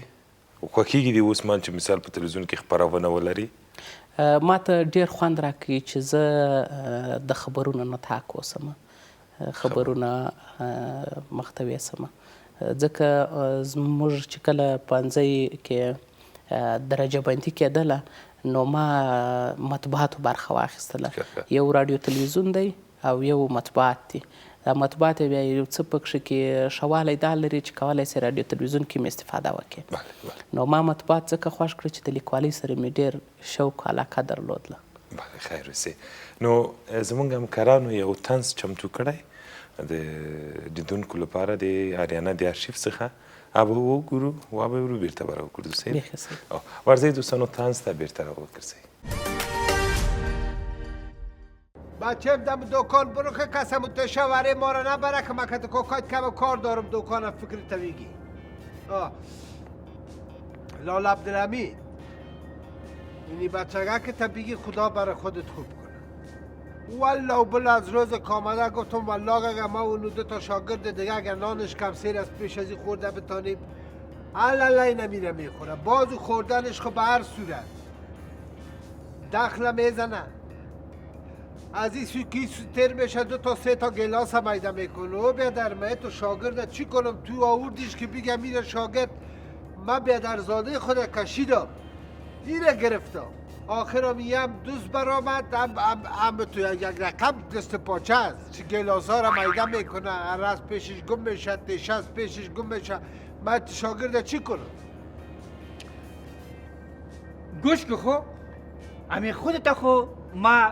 خوښېږي دي اوس مان چې مثال په تلویزیون کې خپرونه ولري ما ته ډېر خوند راکوي چې زه د خبرونو نطاق اوسم خبرونه مخته ویسم ځکه زموږ چې کله پوهنځی کې درجه بندي کېدله نو ما مطبوعاتو برخه واخیستله یو رادیو تلویزیون دی او یو مطبوعات دي دا مطبوعات بیا یو څه پکښې کې ښه والی دا لري چې کولی سي رادیو تلویزیون کې مې استفاده وکړي نو ما مطبوعات ځکه خوښ کړه چې د لیکوالۍ سره مې ډېر شوق علاقه درلودله بله خیر اوسې نو زموږ همکارانو یو طنز چمتو کړی د لیدونکو لپاره د اریانا د ارشیف څخه ابه وګورو و به ورو بیرته به راوګرځو صحیح ورځئ دوستانو طنز ته بیرته راوګرځئ بچه دم دکان برو که کسم تشاوره ما رو نبره که مکت کوکایت کم کار دارم دکانم فکر تویگی لال عبدالحمید اینی بچگه که تبیگی خدا برای خودت خوب کنه والله بل از روز کامده گفتم والله اگر ما اونو دو تا شاگرد دیگه اگر نانش کم سیر از پیش ازی خورده بتانیم علالای نمیره میخوره بازو خوردنش خب به هر صورت دخل میزنه از این سوکی سوتر بشه 2 تا 3 تا گلاس هم ایده میکنه و بیادر من تو شاگرد چی کنم تو آوردیش که بگم میره شاگرد من بیادر زاده خود کشیدم ایره گرفتم آخرم هم دوست برآمد هم تو یک رقم دست پاچه است چه گلاس ها رو ایده میکنه هر از پیشش گم میشه تیشه از پیشش گم میشه من تو شاگرد چی کنم گوش که خو امی خودت خو ما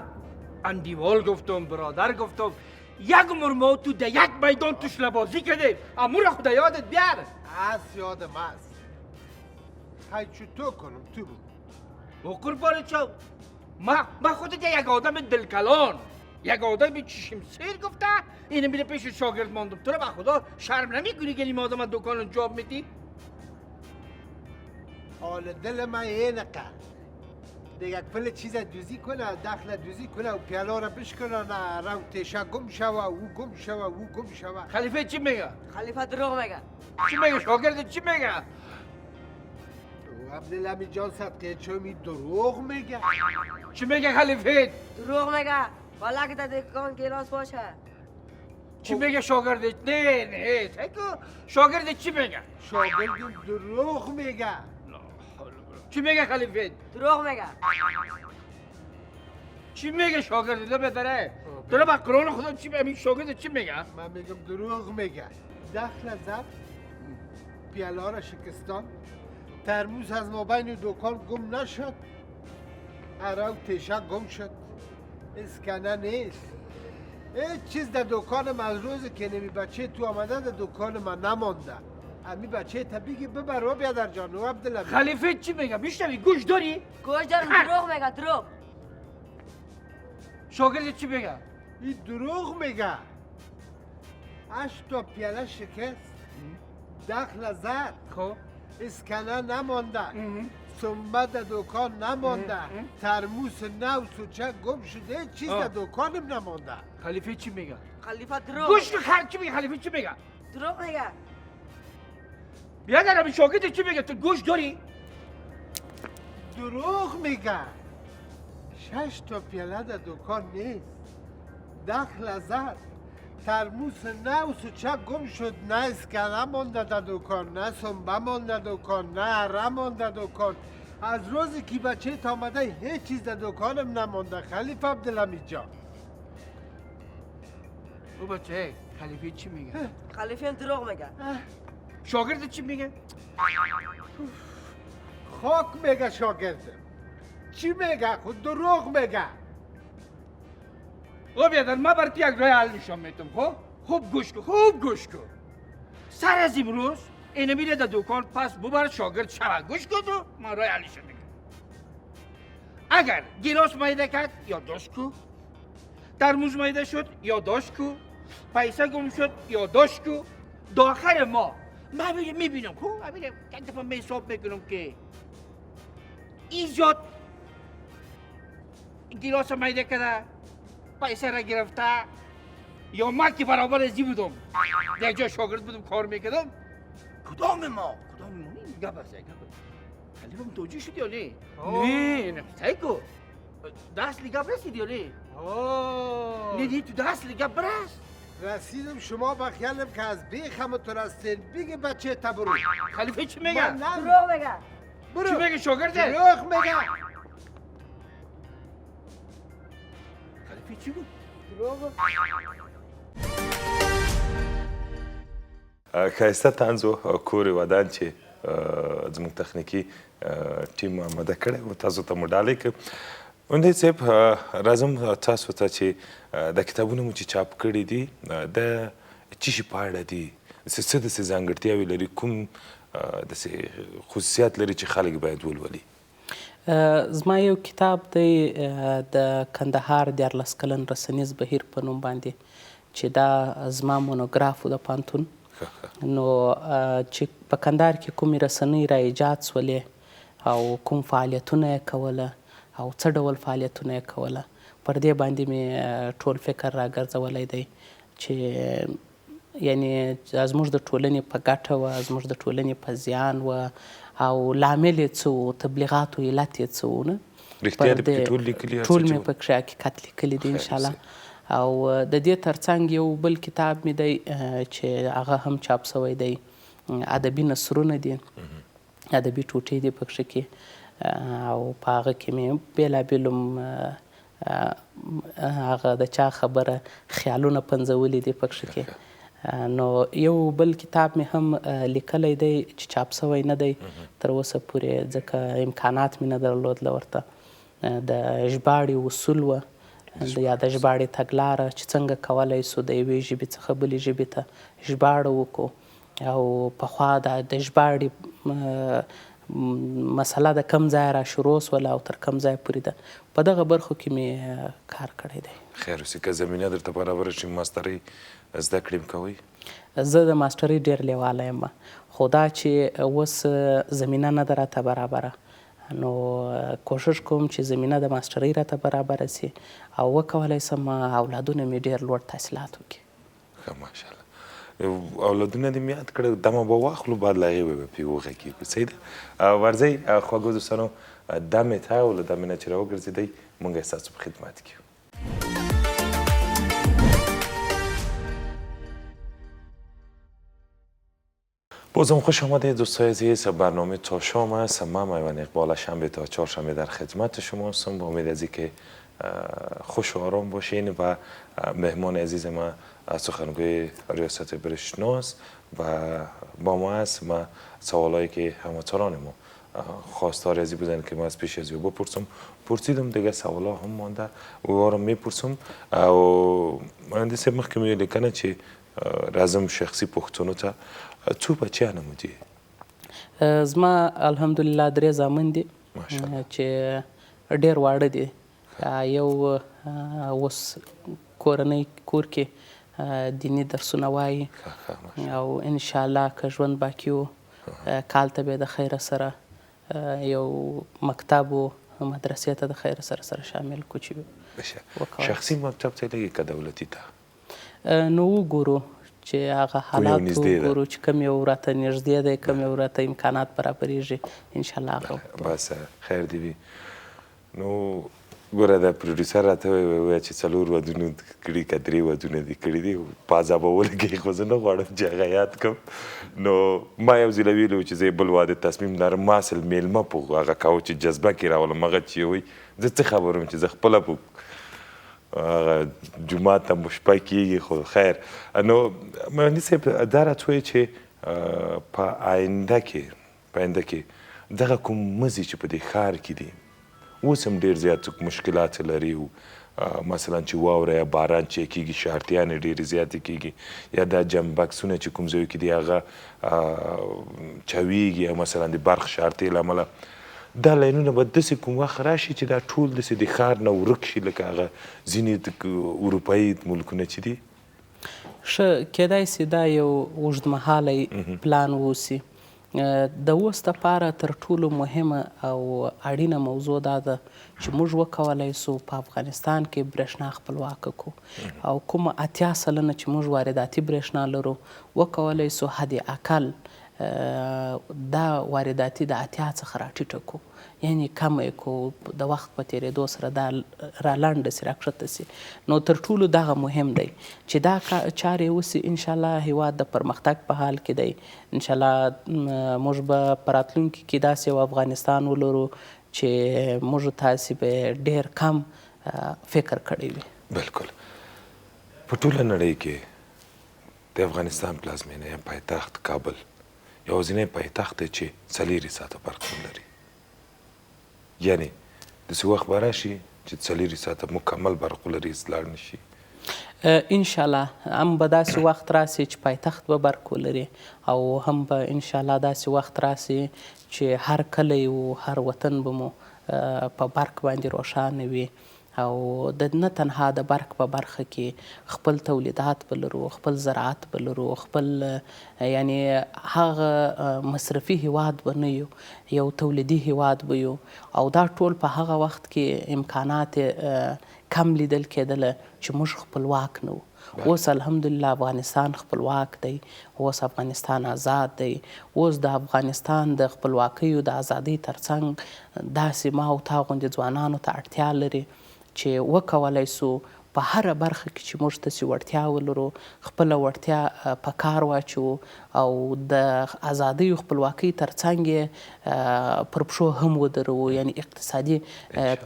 اندیوال گفتم برادر گفتم یک مرمو تو ده یک میدان توش لبازی کردیم امور خدا یادت بیار از یادم است های چطور کنم تو بود و قربان چو ما خودت یک آدم دلکلان یک آدم چشم سیر گفته اینه میره پیش شاگرد ماندم تو رو با خدا شرم نمی کنی که این آدم دکان جاب میدی حال دل من اینه قرد دیگه پل چیز دوزی کنه دخل دوزی کنه و پیالا رو بشکنه نه رو تیشه گم شوه او گم شوه او گم شوه خلیفه چی میگه؟ خلیفه دروغ میگه چی میگه شاگرد چی میگه؟ عبدالحمید جان صدقه چومی دروغ میگه چی میگه خلیفه؟ دروغ میگه والا که در دکان گلاس باشه چی میگه شاگردت؟ نه تکو شاگردت چی میگه؟ شاگرد دروغ میگه چی میگه خلیفه؟ دروغ میگه چی میگه شاگرد لبه داره با قرآن خدا چی میگه؟ شاگرد چی میگه؟ من میگم دروغ میگه دخل زد پیالا را شکستان ترموز از مابین دکان گم نشد عراق تیشه گم شد اسکنه نیست هیچ چیز در دکان من از روز که نمی بچه تو آمده در دکان من نمانده امی بچه طبیعی ببر و بیادر جان و عبدالحمید خلیفه چی میگه؟ میشنوی گوش داری؟ گوش دارم دروغ میگه دروغ شاگرد چی میگه؟ این دروغ میگه 8 تا پیاله شکست دخل زد خب اسکنه نمانده سنبه در دکان نمانده ترموس نو سوچه گم شده هیچ چیز در دکانم نمانده خلیفه چی میگه؟ خلیفه دروغ گوش چی میگه؟ خلیفه چی میگه؟ دروغ میگه بیادر امی شاگرد چی میگه؟ تو گوش داری؟ دروغ میگه 6 تا پیاله در دکان نیست دخل زد ترموس نو سوچه گم شد نه اسکنه مانده در دکان نه سنبه مانده دکان نه عره مانده دکان از روزی که بچه تا آمده هیچ چیز در دکانم نمانده خلیفه عبدالحمید جان او بچه خلیفه چی میگه؟ خلیفه دروغ میگه شاگرد چی میگه؟ خاک میگه شاگردم چی میگه؟ خود دروغ میگه او بیادر ما برات یک راه حل نشان میدم خب؟ خوب گوش کن سر از امروز اینه میره در دکان پس ببر شاگرد شود گوش کن تو ما راه حلش میگم اگر گلاس میده کرد یادداشت کو ترموز میده شد یادداشت کو پیسه گم شد یادداشت کو داخل ما من میبینم خب من یک دفعه می حساب میکنم که ایجاد گلاس میده کرده پیسه را گرفته یا من که برابر ازی بودم در جا شاگرد بودم کار میکردم کدام ما این گپ است خلیفه متوجه شدی یا نه؟ نه سعی کو دست گپ رسید یا نه؟ نه دی تو دست گپ برست رسیدم شما بخیالم که از بیخم تو رستین بگه بچه تبرو خلیفه چی میگه؟ دروغ میگه برو چی میگه شاگرده؟ دروغ میگه خلیفه چی بود؟ دروغ ښایسته طنز و کور ودان چې زموږ تخنیکي ټیم آماده کړی و تاسو ته مو ډالۍ کړ اوندی صاحب راځم تاسو ته چې د کتابونه مو چې چاپ کړي دي د څه شي په اړه دي څه داسې ځانګړتیاوې لري کوم داسې خصوصیات لري چې خلک باید ولولي زما یو کتاب دی د کندهار 14 کلن رسنیز بهیر په نوم باندې چې دا زما مونوګراف و د پوهنتون نو چې په کندهار کې کومې رسنۍ را ایجاد سولې او کوم فعالیتونه یې کوله او څه ډول فعالیتونه یې کوله پر دې باندې مې ټول فکر راګرځولی دی چې یعنې زموږ د ټولنې په ګټه وه زموږ د ټولنې په زیان وه او لامل یې څه و تبلیغاتو علت یې څه و نه رښتیا دې پکې ټول لیکلي ټول مې پکې حقیقت لیکلی دی انشاءالله او د دې ترڅنګ یو بل کتاب مې دی چې هغه هم چاپ سوی دی ادبي نثرونه دي ادبي ټوټې دي پکښې کې او په هغه کې مې بېلابېلو هغه د چا خبره خیالونه پنځولي دي پکښې کې نو یو بل کتاب مې هم لیکلی دی چې چاپ سوی نه دی تر اوسه پورې ځکه امکانات مې نه درلودله ورته د ژباړې اصول وه یا د ژباړې تګلاره چې څنګه کولی سو د یوې ژبې څخه بلې ژبې ته ژباړه وکړو او پخوا د ژباړې مسله د کم ځای را شروع سوله او تر کم ځای پورې ده په دغه برخو کې مې کار کړی دی خیر اوسې که زمینه درته برابره شي ماسترۍ زده کړې کوئ زه د ماسټرۍ ډېر لیواله یم خو دا چې اوس زمینه نه ده راته برابره نو کوشش کوم چې زمینه د ماسټرۍ راته برابره سي او وکولی سم اولادونه مې ډېر لوړ تحصیلات وکړي ښه ماشاءالله اولادونه دې مې یاد کړه دمه به واخلو بعد له هغې به پرې وغږېږو صحیح ده ورځئ خواږه دوستانو دمې ته او له دمې نه چې راوګرځېدئ موږ یې ستاسو په خدمت کې یو بازم خوش آمدید دوستای عزیز برنامه تا شام است من میوان اقبال شنبه تا چهارشنبه در خدمت شما هستم با امید از اینکه خوش و آرام باشین و مهمان عزیز ما سخنگوی ریاست برشناس و با ما هست ما سوالایی که هموطنان ما خواستار ازی بودن که ما از پیش از او بپرسم پرسیدم دیگه سوالا هم مانده او رو میپرسم او مهندس مخکمه لیکنه چې رازم شخصي پوښتنو ته څو بچیان مو دي زما الحمدلله 3 زامن دي چې ډېر واړه دي یو اوس کورنۍ کور کې دیني درسونه وایي او انشاءالله که ژوند باقي و کال ته به د خیره سره یو مکتب و مدرسې ته د خیره سره شامل کو چې شخصي مکتب ته لګي که دولتي ته نو وګورو چې هغه حالات وګورو چې کوم یو راته نږدې دی کوم یو راته امکانات برابرېږي انشاءالله هغه بس خیر دې وي نو ګوره د پروډیوسر راته وویل چې 4 ودونه کړي که 3 ودونه دې کړي دي پازه به ولګي خو زه نه غواړم چې هغه یاد کړم نو ما یو ځله ویلي و چې زه بل واده تصمیم لرم ما اصل میلمه په هغه کوو چې جذبه کې راولم هغه چې وایي زه څه خبر وم چې زه خپله په هغه جومات ته مو شپه کېږي خو خیر نو مهندس صاحب دا راته وایي چې په آینده کې دغه کوم مزي چې په دې ښار کې دي اوس هم ډېر زیات مشکلات لري مثلا چې واوره یا باران چې کېږي شهرتیانې ډېرې زیاتې کېږي یا دا جم بکسونه چې کوم ځایو کې دي هغه چاویږي یا مثلا د برق شهرتۍ له امله دا لاینونه به داسې کوم وخت راشي چې دا ټول داسې د ښار نه ورک شي لکه هغه ځینې اروپایي ملکونه چې دي ښه کیدای سي دا یو اوږدمهالی پلان واوسي د اوس دپاره تر ټولو مهمه او اړینه موضوع دا ده چې موږ وکولی سو په افغانستان کې برېښنا خپلواکه کړو او کومه 80 سلنه چې موږ وارداتي برېښنا لرو وکولی سو حد اقل دا وارداتي د 80 څخه راټیټه کړو، یعنی کمه یې کړو، د وخت په تېرېدو سره دا رالنډه سي راکښته سي. نو تر ټولو دغه مهم دی چې دا چارې وسي. انشاءالله هیواد د پرمختګ په حال کې دی. انشاءالله موږ به په راتلونکي کې داسې یو افغانستان ولرو چې موږ تاسې به ډېر کم فکر کړی وي. بالکل. په ټوله نړۍ کې د افغانستان پلازمینه یا پایتخت کابل یوازینی پایتخت دی چې 4 ساعته برق لري. یعنی داسې وخت به راشي چې 4 ساعته مکمل برق ولري، لاړ نه شي. انشاءالله هم به داسې وخت راسي چې پایتخت به برق ولري او هم به انشاءالله داسې وخت راسي چې هر کلی و هر وطن به مو په برق باندې روښانه وي او نه تنها د برق په برخه کې خپل تولیدات به لرو، خپل زراعت به لرو، خپل یعنی هغه مصرفي هیواد به نه یو تولیدي هیواد به یو او دا ټول په هغه وخت کې امکانات کم لیدل کېدله چې موږ خپلواک نه وو. اوس الحمدلله افغانستان خپلواک دی، اوس افغانستان آزاد دی. اوس د افغانستان د خپلواکیو د ازادۍ ترڅنګ داسې ما او تا غوندې ځوانانو ته اړتیا لري چې وکولی سو په هره برخه کې چې موږ تاسې وړتیا ولرو خپله وړتیا په کار واچو او د ازادۍ او خپلواکۍ ترڅنګ یې پر پښو هم ودرو، یعنی اقتصادي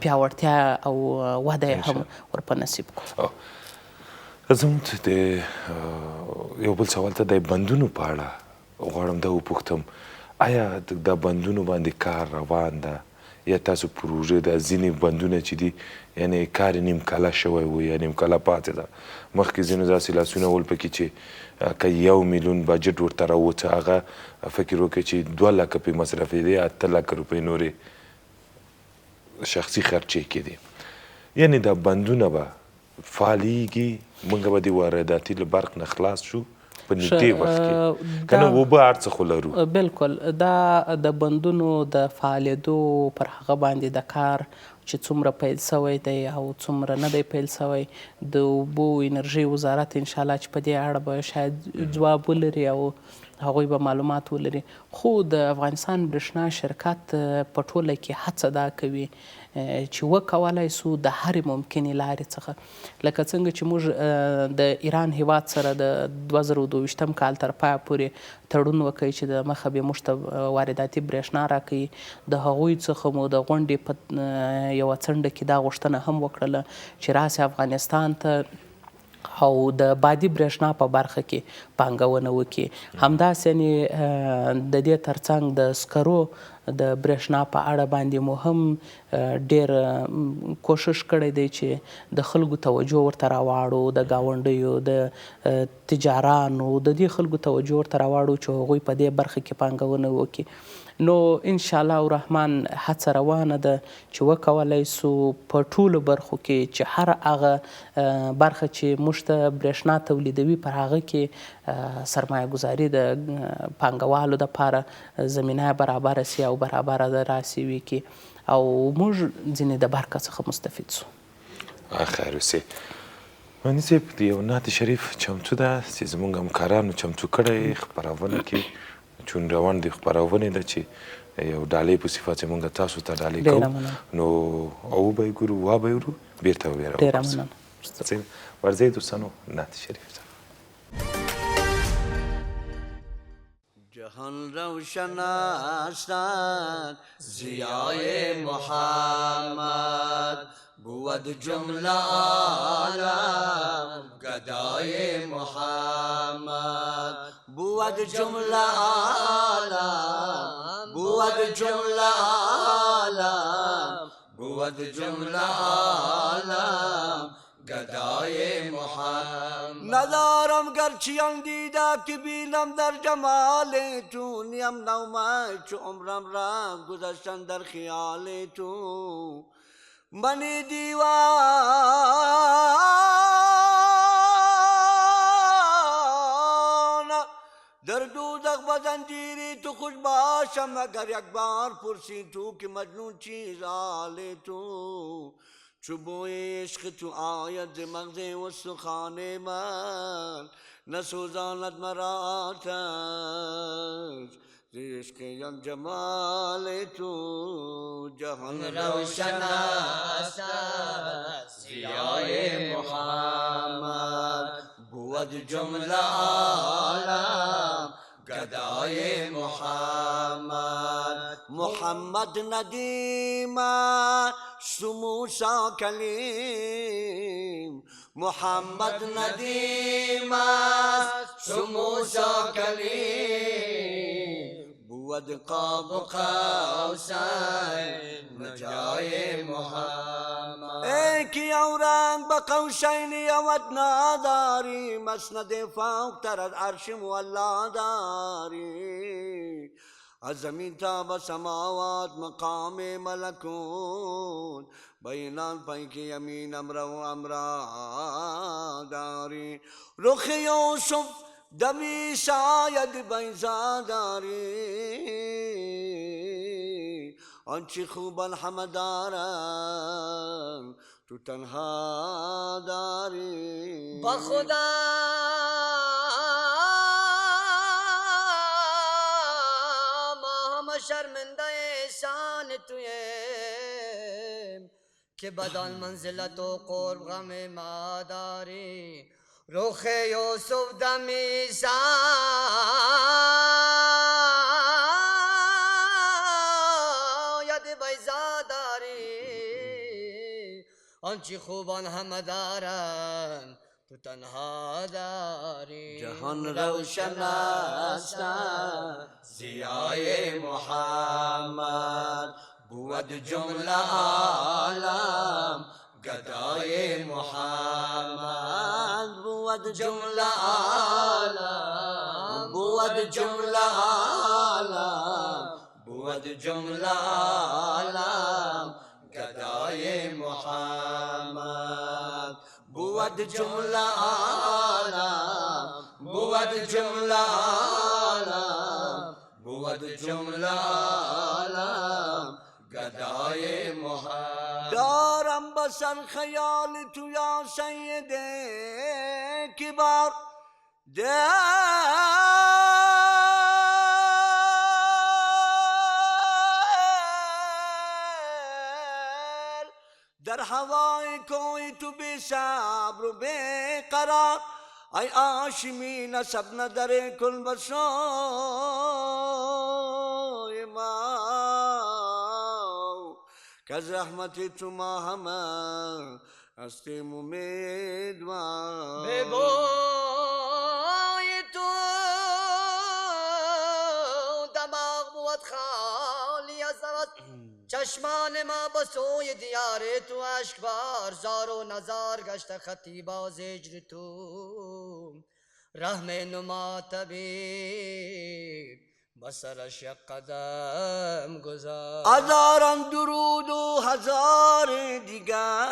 پیاوړتیا او وده یې هم ورپه نصیب کړو. زموږ د یو بل سوال ته د بندونو په اړه غواړم دا وپوښتم، آیا د بندونو باندې کار روان ده یا تاسو پروژه د ځینې بندونه چې دي یعنی کار نیم کاله شوی و یا نیم کاله پاتې ده؟ مخکې ځینو داسې لاسونه ول پکې چې که 1 میلیون بجټ ورته راووته هغه فکر وکړئ چې 2 لکه پرې مصرفېدې 8 لکه روپۍ نورې شخصي خرچې کېدې. یعنی دا بندونه به فعالېږي، موږ به د وارداتي له برق نه خلاص شو په نږدې وخت کې، که نه اوبه هر څه خو لرو. بالکل دا د بندونو د فعالېدو پر هغه باندې د کار چې څومره پیل سوی دی او څومره نه دی پیل سوی، د اوبو انرژۍ وزارت انشاءالله چې په دې اړه به شاید ځواب ولري او هغوی به معلومات ولري. خو د افغانستان برېښنا شرکت په ټوله کې هڅه دا کوي چې وکولی سو د هرې ممکنې لارې څخه لکه څنګه چې موږ د ایران هیواد سره د 2022 کال تر پایه پورې تړون وکړی چې د مخه به موږ ته وارداتي برېښنا راکوي. د هغوی څخه مو د غونډې په یوه څنډه کې دا غوښتنه هم وکړله چې راسي افغانستان ته او د بادي برېښنا په برخه کې پانګونه وکړي. همداسې یعنې د دې ترڅنګ د سکرو د برېښنا په اړه باندې مو هم ډېر کوشش کړی دی چې د خلکو توجه ورته راواړو، د ګاونډیو د تجارانو د دې خلکو توجه ورته راواړو چې هغوی په دې برخه کې پانګونه وکړي. نو انشاءالله الرحمن هڅه روانه ده چې وکولی سو په ټولو برخو کې چې هر هغه برخه چې موږ ته برېښنا تولیدوي پر هغه کې سرمایه گذاري د پانګوالو دپاره زمینه برابره سي او برابره ده راسي وي کې او موږ ځینې د برقه څخه مستفید سو. خیر اوسې. مهندس صاحب د یو نعت شریف چمتو ده چې زموږ همکارانو چمتو کړی خپرونه کې چون روان دی خپرونې ده چې یو ډالۍ په صفت چې مونږ تاسو ته ډالۍ کوو نو او به یې ګورو وا به یې ورو بېرته به یې راوباسو. ورځئ دوستانو نعت شریف ته. جهان روشن است ضیای محمد بود جمله عالم گدای محمد بود جمله عالم بود جمله عالم بود جمله عالم گدای محمد ندارم گرچیان دیده که بینم در جمال تو نیم نومه چو عمرم را گذشتن در خیال تو منی دیوان در دوزخ و زنجیری تو خوش باشم اگر یک بار پرسی تو که مجنون چیز حال تو چو بوی عشق تو آید ز مغز استخوان من نسوزاند مرا آتش ز عشق آن جمال تو جهان روشن است از ضیای محمد بود جمله عالم گدای محمد محمد ندیم است و موسی کلیم محمد ندیم است و موسی کلیم بود قاب و قوسین نجای محمد ای که اورنگ به قوسین یود نداری مسند فوق تر از عرش مولا داری از زمین تا به سماوات مقام ملکوت بینان پیک یمین امر و امرا داری رخ یوسف دمی شاید بیضا داری آنچه خوبان همه دارن تو تنها داری با خدا ما همه شرمنده شان تویم که بدان منزلت و قرب غم ما داری رخ یوسف دمی شاید بیضا داری آنچه خوبان همه دارن تو تنها داری جهان روشن است ضیای محمد بود جمله عالم گدای محمد بود جمله عالم بود جمله عالم بود جمله عالم گدای محمد بود جمله عالم بود جمله عالم بود جمله عالم گدای محمد دارم بسر خیال تو یا سید کبار در هوای کوی تو بی صبر و بی قرار ای آشمی نسب نداره کن بسوی ما که از رحمت تو ما همه هستیم امیدوار به بوی تو دماغ بود خالی از عوض چشمان ما بسوی دیار تو اشکبار زار و نزار گشت خطی باز اجر تو رحم نما طبیب بسرش یک قدم گذار هزاران درود و هزار دیگر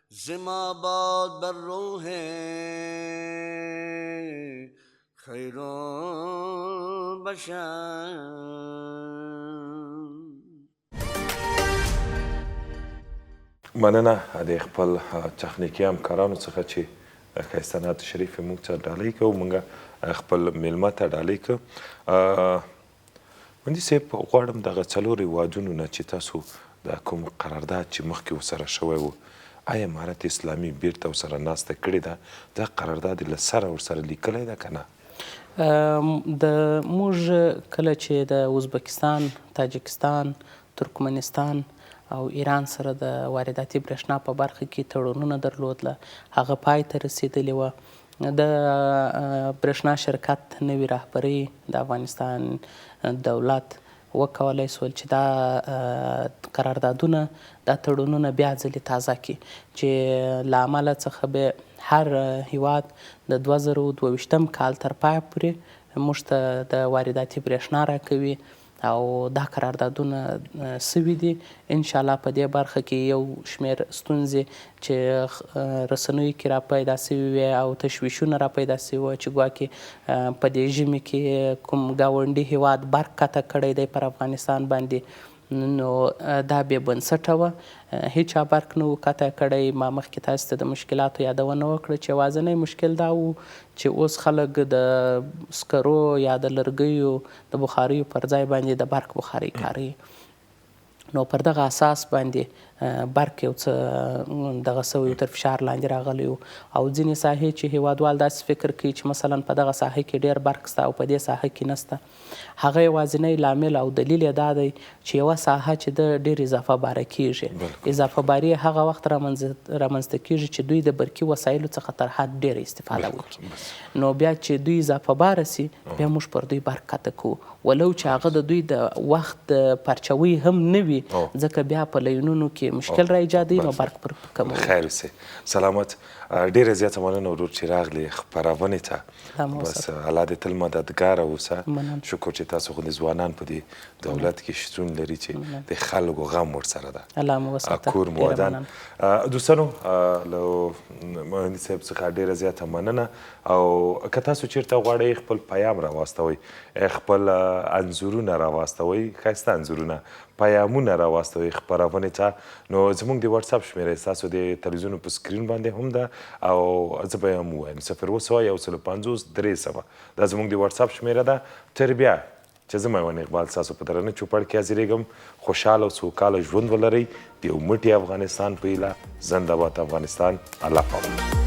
زما باد بر روح خیرون بشر مننه د خپل تخنیکي همکارانو څخه چې ښایسته نعت شریف یې موږ ته ډالۍ کړه او موږ خپل میلمه ته ډالۍ کړه مهندي صاحب غواړم دغه څلور هېوادونو نه چې تاسو د کوم قرارداد چې مخکې ورسره شوی و آیا امارت اسلامي بیرته ورسره ناسته کړې ده دا قرارداد یې له سره ورسره لیکلی ده که نه موږ کله چې د ازبکستان تاجکستان ترکمنستان او ایران سره د وارداتي برېښنا په برخه کې تړونونه درلودله هغه پای ته رسېدلې وه د برېښنا شرکت نوي رهبرۍ د افغانستان دولت وکولی سول چې دا قراردادونه دا تړونونه بیا ځلې تازه کړي چې له امله څخه به هر هیواد د 2022 کال تر پایه پورې موږ ته د وارداتي برېښنا راکوي او دا قراردادونه سوي دي. انشاءالله په دې برخه کې یو شمېر ستونزې چې رسنیو کې را پیدا سوي وې او تشویشونه را پیدا سوي وه چې ګواکې په دې ژمي کې کوم ګاونډي هیواد برق قطع کړی دی پر افغانستان باندې، نو دا بې بنسټه وه. هیچا برق نه و قطع کړی. ما مخکې تاسو ته د مشکلاتو یادونه وکړه چې یوازینی مشکل دا و چې اوس خلک د سکرو یا د لرګیو د بخاریو پر ځای باندې د برق بخاري کاروي. نو پر دغه اساس باندې برق یو څه دغه سوی تر فشار لاندې راغلی و او ځینې ساحې چې هیوادوال داسې فکر کوي چې مثلا په دغه ساحه کې ډېر برق شته او په دې ساحه کې نسته، هغه یوازینی لامل او دلیل یې دا دی چې یوه ساحه چې د ډېر اضافه باره کیږي. اضافه باري هغه وخت رامنځته کیږي چې دوی د برقي وسایلو څخه تر حد ډېره استفاده وکړي. نو بیا چې دوی اضافه باره سي بیا موږ پر دوی برق قطع کوو، ولو چې هغه د دوی د وخت پرچوي هم نه وي، ځکه بیا په لاینونو کې مشکل را ایجادوي نو برق پر کموي. خیر اوسئ، سلامت. ډېره زیاته مننه ورور چې راغلې خپرونې ته. بس الله دې تل مددګاره اوسه. شکر چې تاسو خو د ځوانان په دې دولت کې شتون لري چې د خلکو غم ورسره ده. الله مو وساته. کور مو ودان. دوستانو له مهندس صاحب څخه ډېره زیاته مننه. او که تاسو چېرته غواړئ خپل پیام راواستوئ، خپل انځورونه راواستوئ، ښایسته انځورونه، پیامونه راواستوئ خپرونې ته، نو زموږ د واتساپ شمېره ستاسو د تلویزیون په سکرین باندې هم ده او زه به یې هم ووایم 0 3 سوه دا زموږ د واتساپ شمېره ده. تر بیا چې زه میوند اقبال ستاسو په درانه چوپړ کې حاضرېږم. خوشحاله او سوکاله ژوند ولرئ د یو مټي افغانستان په هیله. زنده باد افغانستان. الله پاک.